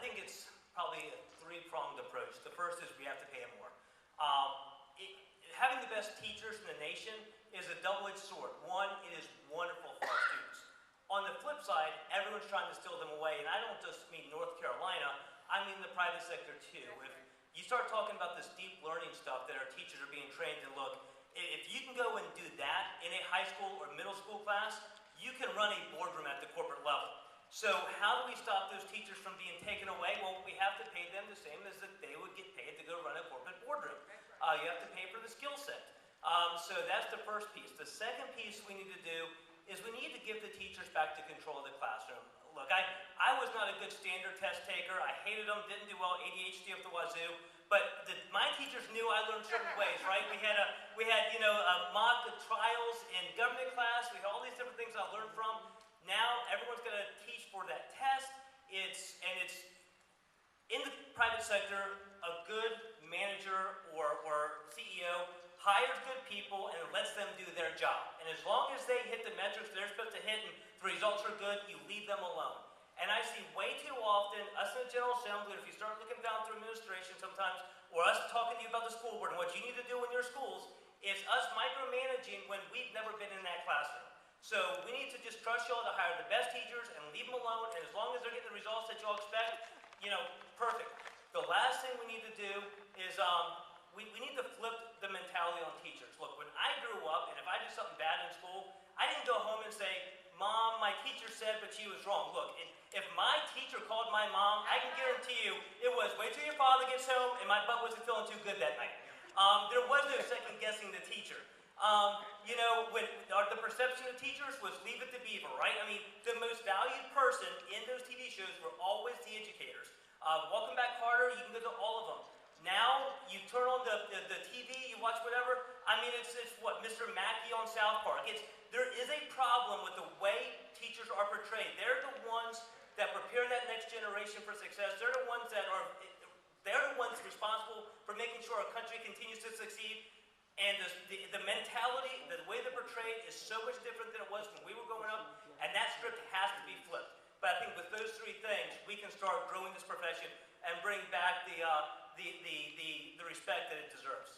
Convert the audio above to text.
think it's probably a three-pronged approach. The first is we have to pay them more. Having the best teachers in the nation is a double-edged sword. One, it is wonderful for our students. On the flip side, everyone's trying to steal them away, and I don't just mean North Carolina, I mean the private sector too. If you start talking about this deep learning stuff that our teachers are being trained in, look, if you can go and do that in a high school or middle school class, you can run a boardroom at the corporate level. So how do we stop those teachers from being taken away? Well, we have to pay them the same as that they would get paid to go run a corporate boardroom. You have to pay for the skill set. So that's the first piece. The second piece we need to do is we need to give the teachers back to control of the classroom. Look, I was not a good standard test taker. I hated them, didn't do well, ADHD up the wazoo. But my teachers knew I learned certain ways, right? We had mock trials in government class. We had all these different things I learned from. Now everyone's going to teach for that test. It's in the private sector, a good manager or CEO hires good people and lets them do their job. And as long as they hit the metrics they're supposed to hit and the results are good, you leave them alone. And I see way too often, us in the General Assembly, if you start looking down through administration sometimes, or us talking to you about the school board and what you need to do in your schools, it's us micromanaging when we've never been in that classroom. So we need to just trust y'all to hire the best teachers and leave them alone, and as long as they're getting the results that y'all expect, perfect. The last thing we need to do is we need to flip the mentality on teachers. Look, when I grew up, and if I did something bad in school, I didn't go home and say, Mom, my teacher said, but she was wrong. Look, if my teacher called my mom, I can guarantee you it was, wait till your father gets home, and my butt wasn't feeling too good that night. There was no second guessing the teacher. When the perception of teachers was leave it to Beaver, right? I mean, the most valued person in those TV shows were always the educators. Welcome Back Carter, you can go to all of them. Now, you turn on the TV, you watch whatever, I mean, it's what, Mr. Mackey on South Park. There is a problem with the way teachers are portrayed. They're the ones that prepare that next generation for success. They're the ones responsible for making sure our country continues to succeed. And the mentality, the way they're portrayed is so much different than it was when we were growing up, and that script has to be flipped. But I think with those three things, we can start growing this profession and bring back the respect that it deserves.